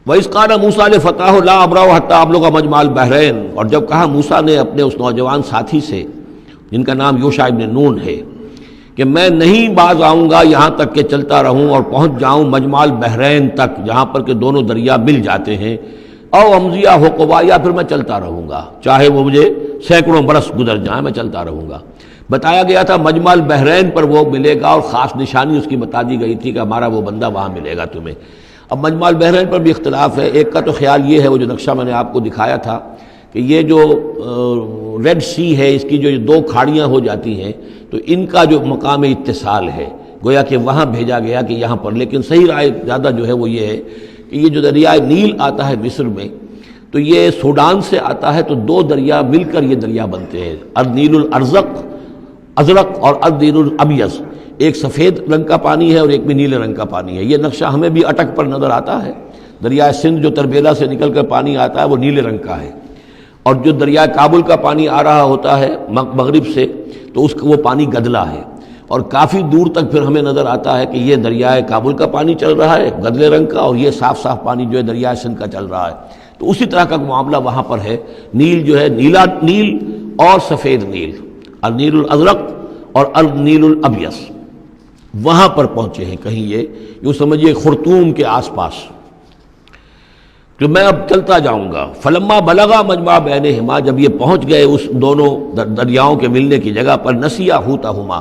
وَإِذْ قَالَ مُوسَىٰ لِفَتَاهُ لَا أَبْرَحُ حَتَّىٰ أَبْلُغَ مَجْمَعَ الْبَحْرَيْنِ، اور جب کہا موسیٰ نے اپنے اس نوجوان ساتھی سے جن کا نام یوشع ابن نون ہے کہ میں نہیں باز آؤں گا یہاں تک کہ چلتا رہوں اور پہنچ جاؤں مجمع البحرین تک، جہاں پر کہ دونوں دریا مل جاتے ہیں، او امضیہ حقبا، یا پھر میں چلتا رہوں گا، چاہے وہ مجھے سینکڑوں برس گزر جائیں میں چلتا رہوں گا۔ بتایا گیا تھا مجمع البحرین پر وہ ملے گا، اور خاص نشانی اس کی بتا دی گئی تھی کہ ہمارا وہ بندہ وہاں ملے گا تمہیں۔ اب مجمع البحرین پر بھی اختلاف ہے، ایک کا تو خیال یہ ہے، وہ جو نقشہ میں نے آپ کو دکھایا تھا، کہ یہ جو ریڈ سی ہے اس کی جو دو کھاڑیاں ہو جاتی ہیں تو ان کا جو مقام اتصال ہے گویا کہ وہاں بھیجا گیا کہ یہاں پر، لیکن صحیح رائے زیادہ جو ہے وہ یہ ہے کہ یہ جو دریائے نیل آتا ہے مصر میں، تو یہ سوڈان سے آتا ہے، تو دو دریا مل کر یہ دریا بنتے ہیں، النیل ازرق اور النیل الابیض، ایک سفید رنگ کا پانی ہے اور ایک بھی نیلے رنگ کا پانی ہے۔ یہ نقشہ ہمیں بھی اٹک پر نظر آتا ہے، دریائے سندھ جو تربیلا سے نکل کر پانی آتا ہے وہ نیلے رنگ کا ہے، اور جو دریائے کابل کا پانی آ رہا ہوتا ہے مغرب سے تو اس کا وہ پانی گدلا ہے، اور کافی دور تک پھر ہمیں نظر آتا ہے کہ یہ دریائے کابل کا پانی چل رہا ہے گدلے رنگ کا، اور یہ صاف صاف پانی جو ہے دریائے سندھ کا چل رہا ہے۔ تو اسی طرح کا معاملہ وہاں پر ہے، نیل جو ہے نیلا نیل اور سفید نیل، النیل الازرق اور النیل الابیض، وہاں پر پہنچے ہیں کہیں، یہ یوں سمجھیے خرطوم کے آس پاس، کہ میں اب چلتا جاؤں گا۔ فلما بلغا مجمع بینہما، جب یہ پہنچ گئے اس دونوں دریاؤں کے ملنے کی جگہ پر، نسیا حوتہما،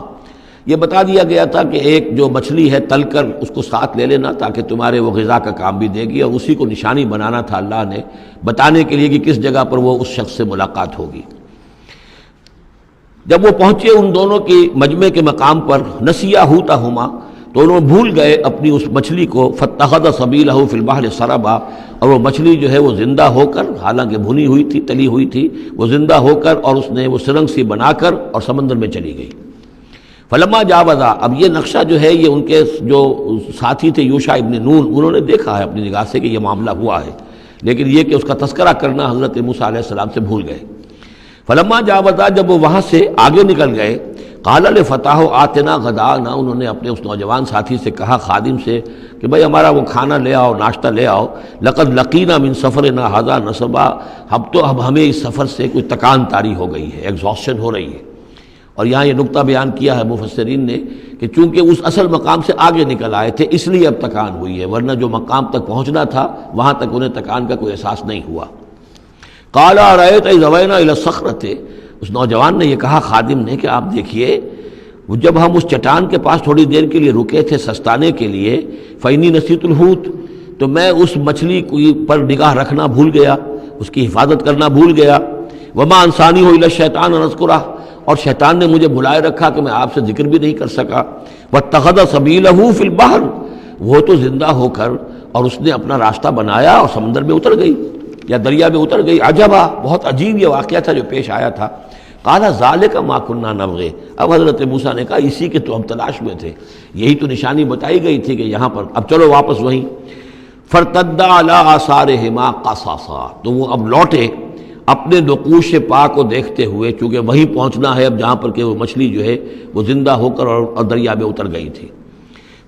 یہ بتا دیا گیا تھا کہ ایک جو مچھلی ہے تل کر اس کو ساتھ لے لینا تاکہ تمہارے وہ غذا کا کام بھی دے گی، اور اسی کو نشانی بنانا تھا اللہ نے بتانے کے لیے کہ کس جگہ پر وہ اس شخص سے ملاقات ہوگی۔ جب وہ پہنچے ان دونوں کی مجمع کے مقام پر، نسیا حوتہما، تو انہوں نے بھول گئے اپنی اس مچھلی کو، فاتخذ سبیلہ فی البحر سربا، اور وہ مچھلی جو ہے وہ زندہ ہو کر، حالانکہ بھنی ہوئی تھی تلی ہوئی تھی، وہ زندہ ہو کر اور اس نے وہ سرنگ سی بنا کر اور سمندر میں چلی گئی۔ فلما جاوزا، اب یہ نقشہ جو ہے یہ ان کے جو ساتھی تھے یوشع ابن نون، انہوں نے دیکھا ہے اپنی نگاہ سے کہ یہ معاملہ ہوا ہے، لیکن یہ کہ اس کا تذکرہ کرنا حضرت موسیٰ علیہ السلام سے بھول گئے۔ فلما جاوزا، جب وہ وہاں سے آگے نکل گئے، قال لفتاہ آتنا غداءنا، انہوں نے اپنے اس نوجوان ساتھی سے کہا، خادم سے، کہ بھائی ہمارا وہ کھانا لے آؤ، ناشتہ لے آؤ، لقد لقینا من سفرنا ھذا نصبا، اب ہمیں اس سفر سے کوئی تکان طاری ہو گئی ہے، ایگزاسشن ہو رہی ہے۔ اور یہاں یہ نقطہ بیان کیا ہے مفسرین نے کہ چونکہ اس اصل مقام سے آگے نکل آئے تھے اس لیے اب تکان ہوئی ہے، ورنہ جو مقام تک پہنچنا تھا وہاں تک انہیں تکان کا کوئی احساس نہیں ہوا۔ قال ارأیت اذ اوینا الی الصخرۃ، اس نوجوان نے یہ کہا خادم نے کہ آپ دیکھیے جب ہم اس چٹان کے پاس تھوڑی دیر کے لیے رکے تھے سستانے کے لیے، فإنی نسیت الحوت، تو میں اس مچھلی پر نگاہ رکھنا بھول گیا، اس کی حفاظت کرنا بھول گیا، وما انسانی الا الشیطان ان اذکرہ، اور شیطان نے مجھے بھلائے رکھا کہ میں آپ سے ذکر بھی نہیں کر سکا۔ واتخذ سبیلہ فی البحر، وہ تو زندہ ہو کر اور اس نے اپنا راستہ بنایا اور سمندر میں اتر گئی یا دریا میں اتر گئی۔ عجبا، بہت عجیب یہ واقعہ تھا جو پیش آیا تھا۔ قال ذالک ما کنا نبغی، اب حضرت موسیٰ نے کہا اسی کے تو ہم تلاش میں تھے، یہی تو نشانی بتائی گئی تھی کہ یہاں پر، اب چلو واپس وہیں۔ فرتدا علی آثارہما قصصا، تو وہ اب لوٹے اپنے نقوش پا کو دیکھتے ہوئے، چونکہ وہیں پہنچنا ہے اب جہاں پر کہ وہ مچھلی جو ہے وہ زندہ ہو کر اور دریا میں اتر گئی تھی۔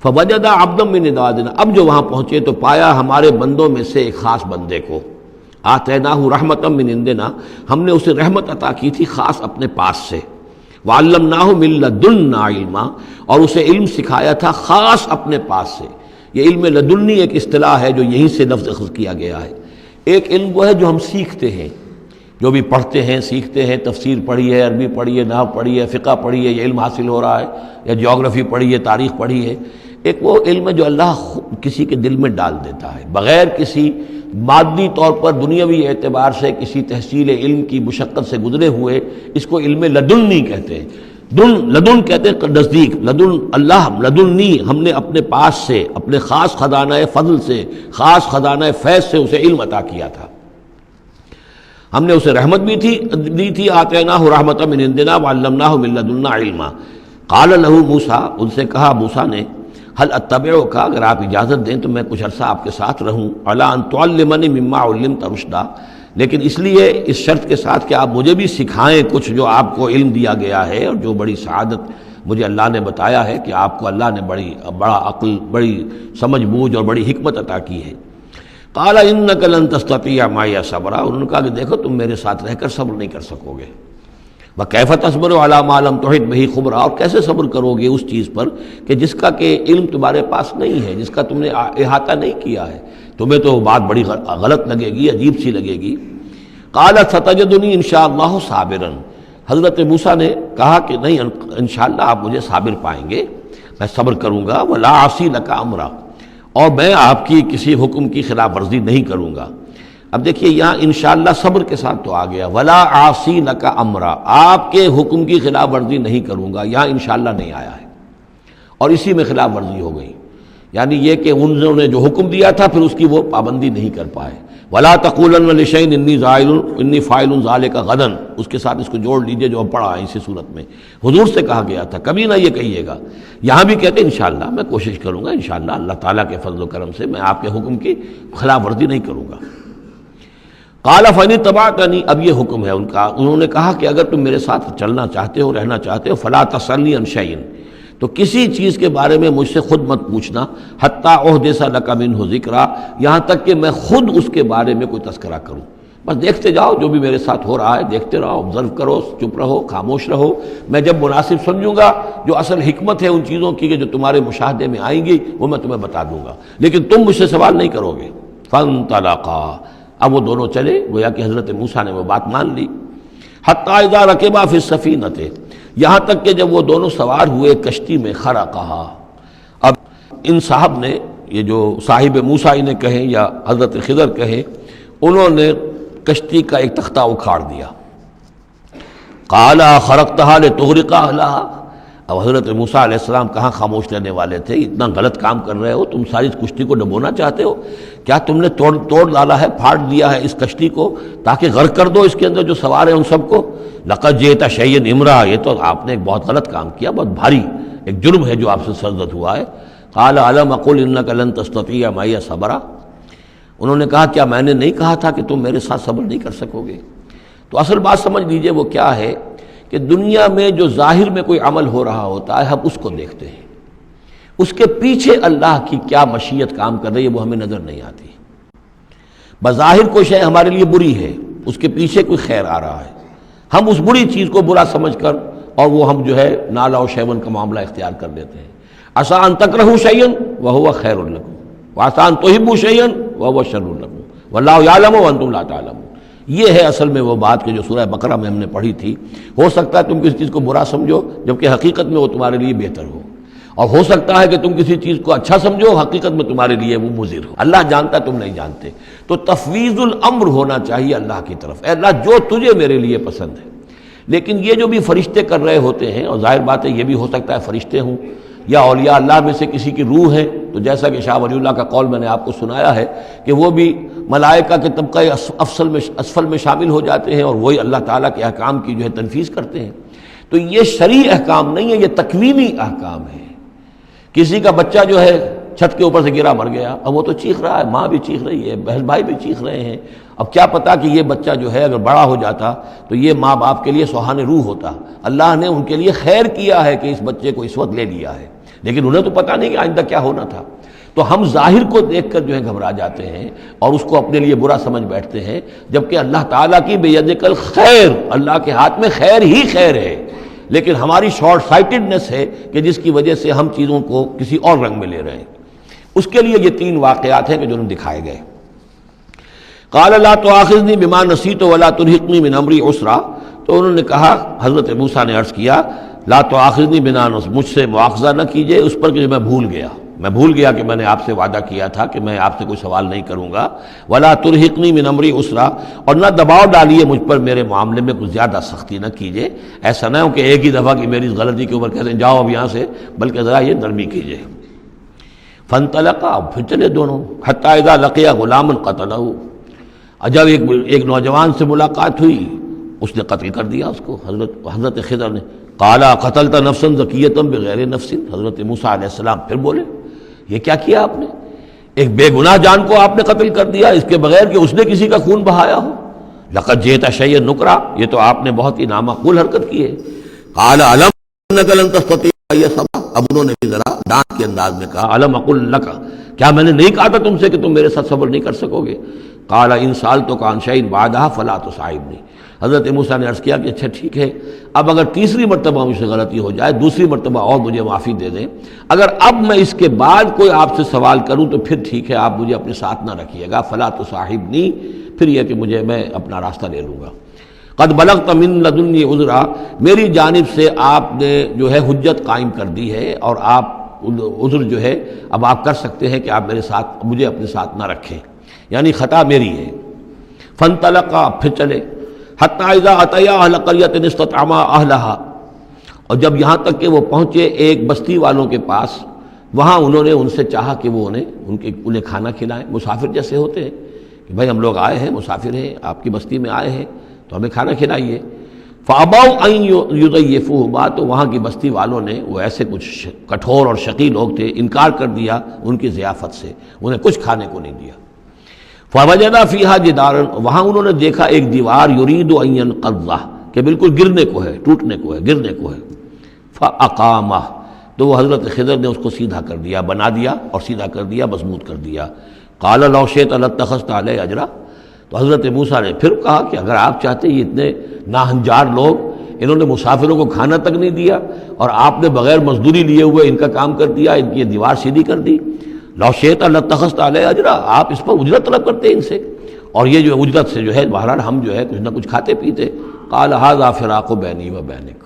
فوجد عبدا من عبادنا، اب جو وہاں پہنچے تو پایا ہمارے بندوں میں سے ایک خاص بندے کو، آتیناہ رحمتا من عندنا، ہم نے اسے رحمت عطا کی تھی خاص اپنے پاس سے، وعلمناہ من لدنا علما، اور اسے علم سکھایا تھا خاص اپنے پاس سے۔ یہ علم لدنی ایک اصطلاح ہے جو یہیں سے لفظ اخذ کیا گیا ہے۔ ایک علم وہ ہے جو ہم سیکھتے ہیں، جو بھی پڑھتے ہیں سیکھتے ہیں، تفسیر پڑھی ہے، عربی پڑھی ہے، نحو پڑھی ہے، فقہ پڑھی ہے، یہ علم حاصل ہو رہا ہے، یا جیوگرافی پڑھی ہے، تاریخ پڑھی ہے۔ ایک وہ علم ہے جو اللہ کسی کے دل میں ڈال دیتا ہے بغیر کسی مادی طور پر دنیاوی اعتبار سے کسی تحصیل علم کی مشقت سے گزرے ہوئے، اس کو علم لدنی کہتے ہیں۔ لدن کہتے ہیں نزدیک، لدن اللہ، لدنی، ہم نے اپنے پاس سے، اپنے خاص خزانہ فضل سے، خاص خزانہ فیض سے اسے علم عطا کیا تھا۔ ہم نے اسے رحمت بھی دی تھی، آتیناہ رحمتا من عندنا وعلمناہ من لدنا علما۔ قال لہ موسیٰ، ان سے کہا موسیٰ نے، هل اتبعک، اگر آپ اجازت دیں تو میں کچھ عرصہ آپ کے ساتھ رہوں، علی ان تعلمنی مما علمت رشدا، لیکن اس لیے اس شرط کے ساتھ کہ آپ مجھے بھی سکھائیں کچھ جو آپ کو علم دیا گیا ہے اور جو بڑی سعادت مجھے اللہ نے بتایا ہے کہ آپ کو اللہ نے بڑا عقل، بڑی سمجھ بوجھ اور بڑی حکمت عطا کی ہے۔ قال انک لن تستطیع معی صبرا، انہوں نے کہا کہ دیکھو تم میرے ساتھ رہ کر صبر نہیں کر سکو گے. وکیف تصبر علی ما لم تحط بہ خبرا، اور کیسے صبر کرو گے اس چیز پر کہ جس کا کہ علم تمہارے پاس نہیں ہے، جس کا تم نے احاطہ نہیں کیا ہے. تمہیں تو بات بڑی غلط لگے گی، عجیب سی لگے گی. قال ستجدنی انشاءاللہ صابرا، حضرت موسیٰ نے کہا کہ نہیں انشاءاللہ آپ مجھے صابر پائیں گے، میں صبر کروں گا. ولا اعصی لک امرا، اور میں آپ کی کسی حکم کی خلاف ورزی نہیں کروں گا. اب دیکھیے یہاں انشاءاللہ صبر کے ساتھ تو آ گیا، ولا اعصی لک امرا، آپ کے حکم کی خلاف ورزی نہیں کروں گا، یہاں انشاءاللہ نہیں آیا ہے اور اسی میں خلاف ورزی ہو گئی. یعنی یہ کہ انہوں نے جو حکم دیا تھا پھر اس کی وہ پابندی نہیں کر پائے. ولا تقولن لشیء انی فاعل ذلک غدا، اس کے ساتھ اس کو جوڑ لیجئے جو ہم پڑھا ہے اسی صورت میں. حضور سے کہا گیا تھا کبھی نہ یہ کہیے گا. یہاں بھی کہتے ہیں انشاءاللہ میں کوشش کروں گا، انشاءاللہ اللہ تعالیٰ کے فضل و کرم سے میں آپ کے حکم کی خلاف ورزی نہیں کروں گا. قال فإن اتبعتنی، اب یہ حکم ہے ان کا. انہوں نے کہا کہ اگر تم میرے ساتھ چلنا چاہتے ہو، رہنا چاہتے ہو، فلا تسألنی عن شیء، تو کسی چیز کے بارے میں مجھ سے خود مت پوچھنا. حتی احدث لک منہ ذکرا، یہاں تک کہ میں خود اس کے بارے میں کوئی تذکرہ کروں. بس دیکھتے جاؤ جو بھی میرے ساتھ ہو رہا ہے، دیکھتے رہو، آبزرو کرو، چپ رہو، خاموش رہو. میں جب مناسب سمجھوں گا جو اصل حکمت ہے ان چیزوں کی کہ جو تمہارے مشاہدے میں آئیں گی وہ میں تمہیں بتا دوں گا، لیکن تم مجھ سے سوال نہیں کرو گے. فانطلقا، اب وہ دونوں چلے، گویا کہ حضرت موسیٰ نے وہ بات مان لی. حتی اذا رکبا فی السفینۃ، یہاں تک کہ جب وہ دونوں سوار ہوئے کشتی میں. خرقہا، اب ان صاحب نے، یہ جو صاحب موسیٰ انہیں کہیں یا حضرت خضر کہیں، انہوں نے کشتی کا ایک تختہ اکھاڑ دیا. قال خرقتها لتغرق اہلها، اب حضرت موسیٰ علیہ السلام کہاں خاموش رہنے والے تھے. اتنا غلط کام کر رہے ہو تم، ساری کشتی کو ڈبونا چاہتے ہو. کیا تم نے توڑ ڈالا ہے، پھاڑ دیا ہے اس کشتی کو تاکہ غرق کر دو اس کے اندر جو سوار ہیں ان سب کو. لقد جئت شیئا امرا، یہ تو آپ نے ایک بہت غلط کام کیا، بہت بھاری ایک جرم ہے جو آپ سے سرزد ہوا ہے. قال الم اقل انک لن تستطیع معی صبرا، انہوں نے کہا کیا میں نے نہیں کہا تھا کہ تم میرے ساتھ صبر نہیں کر سکو گے. تو اصل بات سمجھ لیجئے وہ کیا ہے کہ دنیا میں جو ظاہر میں کوئی عمل ہو رہا ہوتا ہے ہم اس کو دیکھتے ہیں، اس کے پیچھے اللہ کی کیا مشیت کام کر رہی ہے وہ ہمیں نظر نہیں آتی. بظاہر کوئی شے ہمارے لیے بری ہے، اس کے پیچھے کوئی خیر آ رہا ہے، ہم اس بری چیز کو برا سمجھ کر اور وہ ہم جو ہے نالا و شیون کا معاملہ اختیار کر لیتے ہیں. عسیٰ ان تکرہوا شیئا وہو خیر لکم وعسیٰ ان تحبوا شیئا وہو شر لکم واللہ یعلم وانتم لا تعلمون. یہ ہے اصل میں وہ بات کہ جو سورہ بقرہ میں ہم نے پڑھی تھی. ہو سکتا ہے تم کسی چیز کو برا سمجھو جبکہ حقیقت میں وہ تمہارے لیے بہتر ہو، اور ہو سکتا ہے کہ تم کسی چیز کو اچھا سمجھو، حقیقت میں تمہارے لیے وہ مضر ہو. اللہ جانتا تم نہیں جانتے. تو تفویض الامر ہونا چاہیے اللہ کی طرف، اے اللہ جو تجھے میرے لیے پسند ہے. لیکن یہ جو بھی فرشتے کر رہے ہوتے ہیں، اور ظاہر بات ہے یہ بھی ہو سکتا ہے فرشتے ہوں یا اولیاء اللہ میں سے کسی کی روح ہے، تو جیسا کہ شاہ ولی اللہ کا قول میں نے آپ کو سنایا ہے کہ وہ بھی ملائکہ کے طبقہ اسفل میں شامل ہو جاتے ہیں اور وہی اللہ تعالیٰ کے احکام کی جو ہے تنفیذ کرتے ہیں. تو یہ شرعی احکام نہیں ہے، یہ تکوینی احکام ہے. کسی کا بچہ جو ہے چھت کے اوپر سے گرا مر گیا، اب وہ تو چیخ رہا ہے، ماں بھی چیخ رہی ہے، بہن بھائی بھی چیخ رہے ہیں. اب کیا پتا کہ یہ بچہ جو ہے اگر بڑا ہو جاتا تو یہ ماں باپ کے لیے سوہان روح ہوتا. اللہ نے ان کے لیے خیر کیا ہے کہ اس بچے کو اس وقت لے لیا ہے، لیکن انہیں تو پتہ نہیں کہ آئندہ کیا ہونا تھا. تو ہم ظاہر کو دیکھ کر جو ہے گھبرا جاتے ہیں اور اس کو اپنے لیے برا سمجھ بیٹھتے ہیں، جبکہ اللہ تعالیٰ کی بیدک الخیر، اللہ کے ہاتھ میں خیر ہی خیر ہے. لیکن ہماری شارٹ سائٹڈنس ہے کہ جس کی وجہ سے ہم چیزوں کو کسی اور رنگ میں لے رہے ہیں. اس کے لیے یہ 3 واقعات ہیں کہ جو انہوں نے دکھائے گئے. قال لا تؤاخذنی بما نسیت ولا ترهقنی من امری عسرا، تو انہوں نے کہا، حضرت موسیٰ نے عرض کیا لا تؤاخذنی بما نسیت، مجھ سے مواخذہ نہ کیجئے اس پر کہ میں بھول گیا کہ میں نے آپ سے وعدہ کیا تھا کہ میں آپ سے کوئی سوال نہیں کروں گا. ولا ترهقنی من امری عسرا، اور نہ دباؤ ڈالیے مجھ پر میرے معاملے میں کچھ زیادہ سختی نہ کیجئے. ایسا نہ ہو کہ ایک ہی دفعہ کی میری غلطی کے اوپر کہتے ہیں جاؤ اب یہاں سے، بلکہ ذرا یہ نرمی کیجئے. فانطلقا، پھر چلے دونوں. حتی اذا لقیا غلاما قتلہ، جب ایک نوجوان سے ملاقات ہوئی اس نے قتل کر دیا اس کو، حضرت خضر نے. قال قتلت نفسا زکیۃ بغیر نفس، حضرت موسیٰ علیہ السلام پھر بولے یہ کیا کیا آپ نے؟ ایک بے گناہ جان کو آپ نے قتل کر دیا اس کے بغیر کہ اس نے کسی کا خون بہایا ہو. لقد جئت شیئا نکرا، یہ تو آپ نے بہت ہی نامعقول حرکت کی ہے. قال علم انک لن تستطیع معی صبرا، اب انہوں نے بھی ذرا ڈانٹ کے انداز میں کہا الم اقل لک، کیا میں نے نہیں کہا تھا تم سے کہ تم میرے ساتھ صبر نہیں کر سکو گے؟ قال ان سألتک عن شیء بعدها فلا تصاحبنی، حضرت موسیٰ نے عرض کیا کہ اچھا ٹھیک ہے، اب اگر تیسری مرتبہ مجھ سے غلطی ہو جائے، دوسری مرتبہ اور مجھے معافی دے دیں، اگر اب میں اس کے بعد کوئی آپ سے سوال کروں تو پھر ٹھیک ہے، آپ مجھے اپنے ساتھ نہ رکھیے گا، فلا تصاحبنی، پھر یہ کہ میں اپنا راستہ لے لوں گا۔ قد بلغت من لدنی عذرا، میری جانب سے آپ نے جو ہے حجت قائم کر دی ہے، اور آپ عذر جو ہے اب آپ کر سکتے ہیں کہ آپ مجھے اپنے ساتھ نہ رکھیں، یعنی خطا میری ہے۔ فانطلقا، پھر چلے، حتی اذا اتیا اہل قریۃ استطعما اہلہا، اور جب یہاں تک کہ وہ پہنچے ایک بستی والوں کے پاس، وہاں انہوں نے ان سے چاہا کہ وہ انہیں کھانا کھلائیں، مسافر جیسے ہوتے ہیں کہ بھائی ہم لوگ آئے ہیں، مسافر ہیں، آپ کی بستی میں آئے ہیں تو ہمیں کھانا کھلائیے۔ فابوا ان یضیفوہما، تو وہاں کی بستی والوں نے، وہ ایسے کچھ کٹھور اور شقی لوگ تھے، انکار کر دیا ان کی ضیافت سے، انہیں کچھ کھانے کو نہیں دیا۔ فوجدا فیہا جدارا، وہاں انہوں نے دیکھا ایک دیوار، یرید ان ینقضہ، کہ بالکل گرنے کو ہے، ٹوٹنے کو ہے، گرنے کو ہے۔ فاقامہ، تو وہ حضرت خضر نے اس کو سیدھا کر دیا، بنا دیا اور سیدھا کر دیا، مضبوط کر دیا۔ قال لو شئت لاتخذت علیہ اجرا، تو حضرت موسیٰ نے پھر کہا کہ اگر آپ چاہتے، یہ اتنے ناہنجار لوگ، انہوں نے مسافروں کو کھانا تک نہیں دیا، اور آپ نے بغیر مزدوری لیے ہوئے ان کا کام کر دیا، ان کی دیوار سیدھی کر دی۔ لو شئت لاتخذت علیہ اجرا، آپ اس پر اجرت طلب کرتے ان سے، اور یہ جو اجرت سے جو ہے بہرحال ہم جو ہے کچھ نہ کچھ کھاتے پیتے۔ قال ھذا فراق بینی و بینک،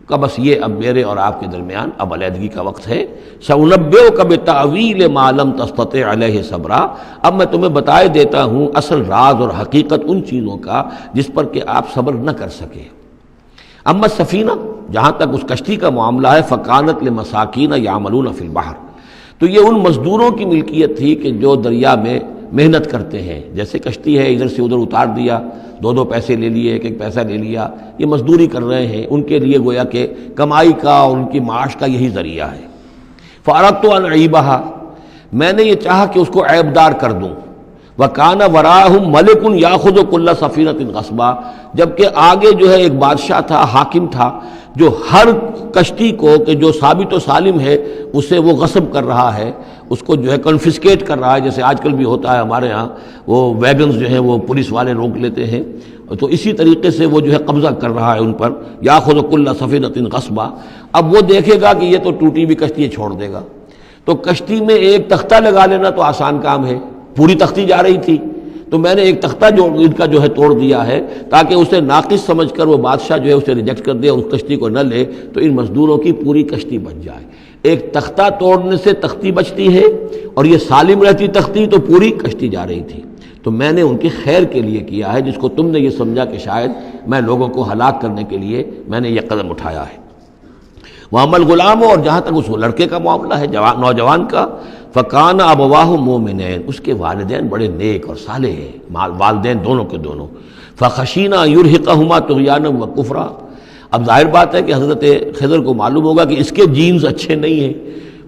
کہ بس یہ اب میرے اور آپ کے درمیان اب علیحدگی کا وقت ہے۔ سأنبئک بتأویل ما لم تستطع علیہ صبرا، اب میں تمہیں بتائے دیتا ہوں اصل راز اور حقیقت ان چیزوں کا جس پر کہ آپ صبر نہ کر سکے۔ اما السفینہ، جہاں تک اس کشتی کا معاملہ ہے، فکانت لمساکین یعملون فی البحر، تو یہ ان مزدوروں کی ملکیت تھی کہ جو دریا میں محنت کرتے ہیں، جیسے کشتی ہے ادھر سے ادھر اتار دیا، دو پیسے لے لیے، ایک پیسہ لے لیا، یہ مزدوری کر رہے ہیں، ان کے لیے گویا کہ کمائی کا اور ان کی معاش کا یہی ذریعہ ہے۔ فاردت ان اعیبھا، میں نے یہ چاہا کہ اس کو عیب دار کر دوں۔ وکان وراءہم ملک یاخذ کل سفینۃ غصبا، جبکہ آگے جو ہے ایک بادشاہ تھا، حاکم تھا، جو ہر کشتی کو کہ جو ثابت و سالم ہے اسے وہ غصب کر رہا ہے، اس کو جو ہے کنفسکیٹ کر رہا ہے، جیسے آج کل بھی ہوتا ہے ہمارے ہاں، وہ ویگنز جو ہیں وہ پولیس والے روک لیتے ہیں، تو اسی طریقے سے وہ جو ہے قبضہ کر رہا ہے ان پر۔ یاخذ کل سفینۃ غصبا، اب وہ دیکھے گا کہ یہ تو ٹوٹی بھی کشتی چھوڑ دے گا، تو کشتی میں ایک تختہ لگا لینا تو آسان کام ہے، پوری تختی جا رہی تھی، تو میں نے ایک تختہ جو ان کا جو ہے توڑ دیا ہے، تاکہ اسے ناقص سمجھ کر وہ بادشاہ جو ہے اسے ریجیکٹ کر دے، اس کشتی کو نہ لے، تو ان مزدوروں کی پوری کشتی بچ جائے۔ ایک تختہ توڑنے سے تختی بچتی ہے، اور یہ سالم رہتی تختی تو پوری کشتی جا رہی تھی۔ تو میں نے ان کے خیر کے لیے کیا ہے، جس کو تم نے یہ سمجھا کہ شاید میں لوگوں کو ہلاک کرنے کے لیے میں نے یہ قدم اٹھایا ہے۔ وَأَمَّا الْغُلَامُ، اور جہاں تک اس لڑکے کا معاملہ ہے، نوجوان کا، فَكَانَ أَبَوَاهُ مُؤْمِنَيْنِ، اس کے والدین بڑے نیک اور صالح ہیں، والدین دونوں کے دونوں۔ فَخَشِينَا أَن يُرْهِقَهُمَا طُغْيَانًا وَكُفْرًا، اب ظاہر بات ہے کہ حضرت خضر کو معلوم ہوگا کہ اس کے جینز اچھے نہیں ہیں،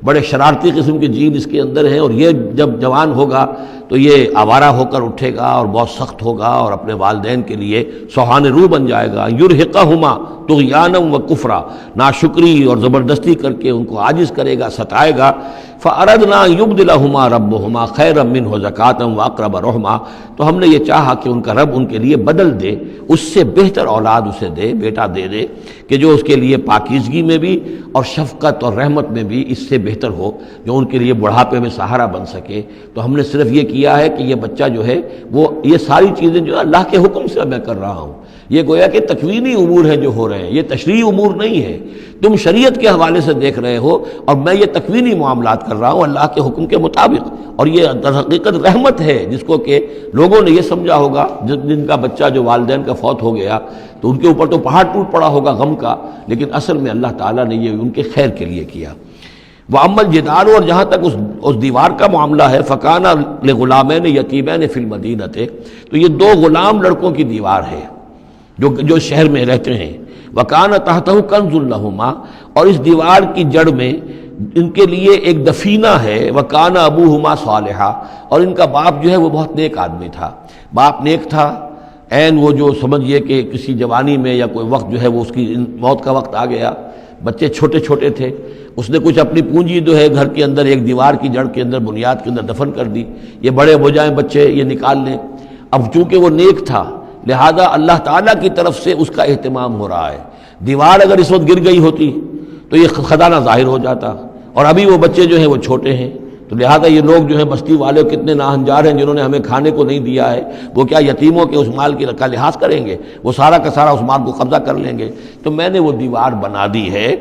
بڑے شرارتی قسم کے جین اس کے اندر ہیں، اور یہ جب جوان ہوگا تو یہ آوارہ ہو کر اٹھے گا اور بہت سخت ہوگا، اور اپنے والدین کے لیے سوہان روح بن جائے گا۔ یرہقہما طغیانا و کفرا، ناشکری اور زبردستی کر کے ان کو عاجز کرے گا، ستائے گا۔ فاردنا یبدلہما ربہما خیرا منہ زکاۃ واقرب رحما، تو ہم نے یہ چاہا کہ ان کا رب ان کے لیے بدل دے، اس سے بہتر اولاد اسے دے، بیٹا دے دے کہ جو اس کے لیے پاکیزگی میں بھی اور شفقت اور رحمت میں بھی اس سے بہتر ہو، جو ان کے لیے بڑھاپے میں سہارا بن سکے۔ تو ہم نے صرف یہ کیا ہے کہ یہ بچہ جو ہے وہ یہ ساری چیزیں جو اللہ کے حکم سے میں کر رہا ہوں، یہ گویا کہ تکوینی امور ہیں جو ہو رہے ہیں، یہ تشریعی امور نہیں ہے، تم شریعت کے حوالے سے دیکھ رہے ہو، اور میں یہ تکوینی معاملات کر رہا ہوں اللہ کے حکم کے مطابق۔ اور یہ در حقیقت رحمت ہے، جس کو کہ لوگوں نے یہ سمجھا ہوگا، جن کا بچہ جو والدین کا فوت ہو گیا تو ان کے اوپر تو پہاڑ ٹوٹ پڑا ہوگا غم کا، لیکن اصل میں اللہ تعالیٰ نے یہ ان کے خیر کے لیے کیا۔ وَأَمَّا الْجِدَارُ، اور جہاں تک اس دیوار کا معاملہ ہے، فَكَانَ لِغُلَامَيْنِ يَتِيمَيْنِ فِي الْمَدِينَةِ، تو یہ دو غلام لڑکوں کی دیوار ہے جو شہر میں رہتے ہیں۔ وَكَانَ تَحْتَهُ كَنْزٌ لَهُمَا، اور اس دیوار کی جڑ میں ان کے لیے ایک دفینہ ہے۔ وَكَانَ أَبُوهُمَا صَالِحًا، اور ان کا باپ جو ہے وہ بہت نیک آدمی تھا، باپ نیک تھا، عین وہ جو سمجھئے کہ کسی جوانی میں یا کوئی وقت جو ہے وہ اس کی موت کا وقت آ گیا، بچے چھوٹے چھوٹے تھے، اس نے کچھ اپنی پونجی جو ہے گھر کے اندر ایک دیوار کی جڑ کے اندر، بنیاد کے اندر دفن کر دی، یہ بڑے ہو جائیں بچے یہ نکال لیں۔ اب چونکہ وہ نیک تھا لہذا اللہ تعالیٰ کی طرف سے اس کا اہتمام ہو رہا ہے۔ دیوار اگر اس وقت گر گئی ہوتی تو یہ خزانہ ظاہر ہو جاتا، اور ابھی وہ بچے جو ہیں وہ چھوٹے ہیں، تو لہذا یہ لوگ جو ہیں بستی والے کتنے ناہنجار ہیں جنہوں نے ہمیں کھانے کو نہیں دیا ہے، وہ کیا یتیموں کے اس مال کا لحاظ کریں گے؟ وہ سارا کا سارا اس مال کو قبضہ کر لیں گے۔ تو میں نے وہ دیوار بنا دی ہے۔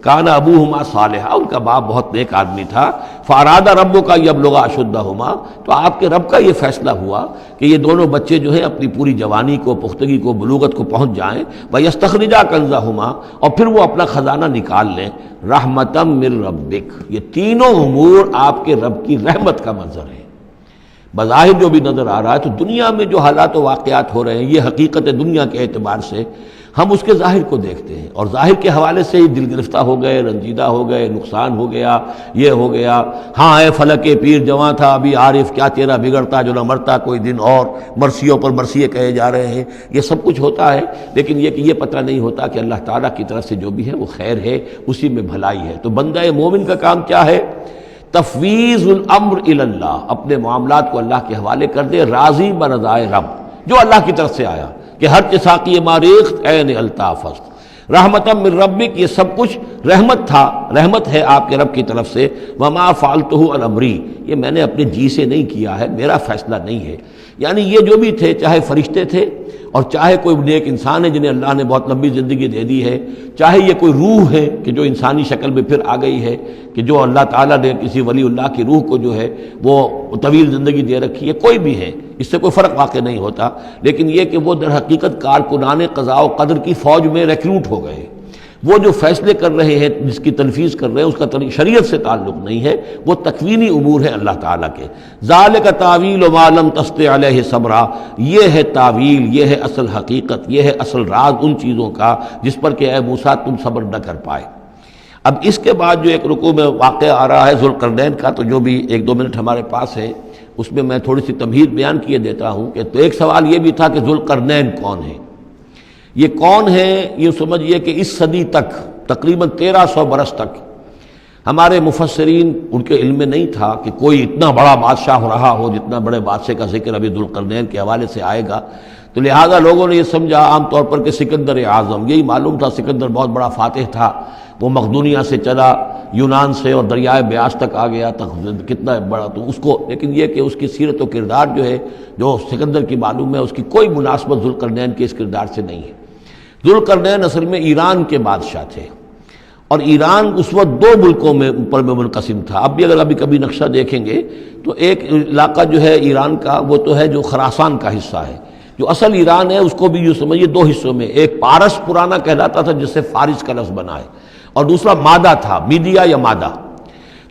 کان ابوہما صالحا، ان کا باپ بہت نیک آدمی تھا۔ فاراد ربک یبلغ اشدہما، تو آپ کے رب کا یہ فیصلہ ہوا کہ یہ دونوں بچے جو ہیں اپنی پوری جوانی کو، پختگی کو، بلوغت کو پہنچ جائیں، ویستخرجا کنزہما، اور پھر وہ اپنا خزانہ نکال لیں۔ رحمتا من ربک، یہ تینوں امور آپ کے رب کی رحمت کا منظر ہے۔ بظاہر جو بھی نظر آ رہا ہے، تو دنیا میں جو حالات و واقعات ہو رہے ہیں یہ حقیقت دنیا کے اعتبار سے ہم اس کے ظاہر کو دیکھتے ہیں، اور ظاہر کے حوالے سے ہی دل گرفتہ ہو گئے، رنجیدہ ہو گئے، نقصان ہو گیا، یہ ہو گیا۔ ہاں اے فلک پیر جواں تھا ابھی عارف، کیا تیرا بگڑتا جو نہ مرتا کوئی دن اور، مرثیوں پر مرثیے کہے جا رہے ہیں، یہ سب کچھ ہوتا ہے، لیکن یہ کہ یہ پتہ نہیں ہوتا کہ اللہ تعالیٰ کی طرف سے جو بھی ہے وہ خیر ہے، اسی میں بھلائی ہے۔ تو بندہ مومن کا کام کیا ہے؟ تفویض الامر الی اللہ، اپنے معاملات کو اللہ کے حوالے کر دے، راضی برضائے رب، جو اللہ کی طرف سے آیا کہ ہر ساقی ماریخت عین الطافست، رحمتا من ربک، یہ سب کچھ رحمت تھا، رحمت ہے آپ کے رب کی طرف سے۔ وما فعلتہ عن امری، یہ میں نے اپنے جی سے نہیں کیا ہے، میرا فیصلہ نہیں ہے۔ یعنی یہ جو بھی تھے، چاہے فرشتے تھے اور چاہے کوئی نیک انسان ہے جنہیں اللہ نے بہت لمبی زندگی دے دی ہے، چاہے یہ کوئی روح ہے کہ جو انسانی شکل میں پھر آ گئی ہے، کہ جو اللہ تعالیٰ نے کسی ولی اللہ کی روح کو جو ہے وہ طویل زندگی دے رکھی ہے، کوئی بھی ہے، اس سے کوئی فرق واقع نہیں ہوتا، لیکن یہ کہ وہ در حقیقت کارکنان قضاء و قدر کی فوج میں ریکروٹ ہو گئے۔ وہ جو فیصلے کر رہے ہیں، جس کی تنفیذ کر رہے ہیں، اس کا شریعت سے تعلق نہیں ہے، وہ تکوینی امور ہے اللہ تعالیٰ کے۔ ذالک تعویل ما لم تستطع علیہ صبرا، یہ ہے تعویل، یہ ہے اصل حقیقت، یہ ہے اصل راز ان چیزوں کا جس پر کہ اے موسیٰ تم صبر نہ کر پائے۔ اب اس کے بعد جو ایک رکوع میں واقعہ آ رہا ہے ذوالقرنین کا، تو جو بھی 1-2 منٹ ہمارے پاس ہے اس میں میں تھوڑی سی تمہید بیان کیے دیتا ہوں کہ تو ایک سوال یہ بھی تھا کہ ذوالقرنین کون ہے؟ یہ کون ہے؟ یہ سمجھیے کہ اس صدی تک، تقریباً 1300 برس تک ہمارے مفسرین ان کے علم میں نہیں تھا کہ کوئی اتنا بڑا بادشاہ رہا ہو جتنا بڑے بادشاہ کا ذکر ابھی ذوالقرنین کے حوالے سے آئے گا۔ تو لہٰذا لوگوں نے یہ سمجھا عام طور پر کہ سکندر اعظم، یہی معلوم تھا سکندر بہت بڑا فاتح تھا، وہ مقدونیہ سے چلا یونان سے اور دریائے بیاس تک آ گیا، کتنا بڑا، تو اس کو، لیکن یہ کہ اس کی سیرت و کردار جو ہے جو سکندر کی معلوم ہے، اس کی کوئی مناسبت ذوالقرنین کے اس کردار سے نہیں ہے۔ ذوالقرنین اصل میں ایران کے بادشاہ تھے، اور ایران اس وقت 2 ملکوں میں اوپر میں منقسم تھا۔ اب بھی اگر ابھی کبھی نقشہ دیکھیں گے تو ایک علاقہ جو ہے ایران کا وہ تو ہے جو خراسان کا حصہ ہے، جو اصل ایران ہے اس کو بھی یوں سمجھیے 2 حصوں میں، ایک پارس پرانا کہلاتا تھا جس سے فارس کا لفظ بنا ہے، اور دوسرا مادہ تھا، میڈیا یا مادہ۔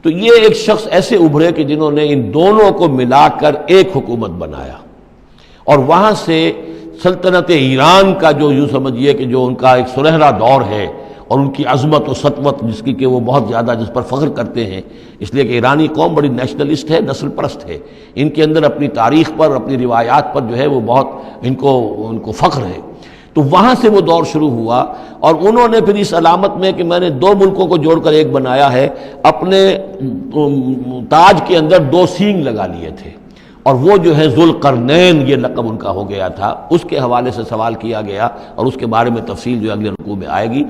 تو یہ ایک شخص ایسے ابھرے کہ جنہوں نے ان دونوں کو ملا کر ایک حکومت بنایا، اور وہاں سے سلطنت ایران کا جو یوں سمجھیے کہ جو ان کا ایک سنہرا دور ہے، اور ان کی عظمت و سطوت جس کی کہ وہ بہت زیادہ جس پر فخر کرتے ہیں، اس لیے کہ ایرانی قوم بڑی نیشنلسٹ ہے، نسل پرست ہے، ان کے اندر اپنی تاریخ پر، اپنی روایات پر جو ہے وہ بہت ان کو فخر ہے۔ تو وہاں سے وہ دور شروع ہوا، اور انہوں نے پھر اس علامت میں کہ میں نے 2 ملکوں کو جوڑ کر ایک بنایا ہے، اپنے تاج کے اندر 2 سینگ لگا لیے تھے، اور وہ جو ہے ذوالقرنین یہ لقب ان کا ہو گیا تھا۔ اس کے حوالے سے سوال کیا گیا، اور اس کے بارے میں تفصیل جو اگلے رکوع میں آئے گی۔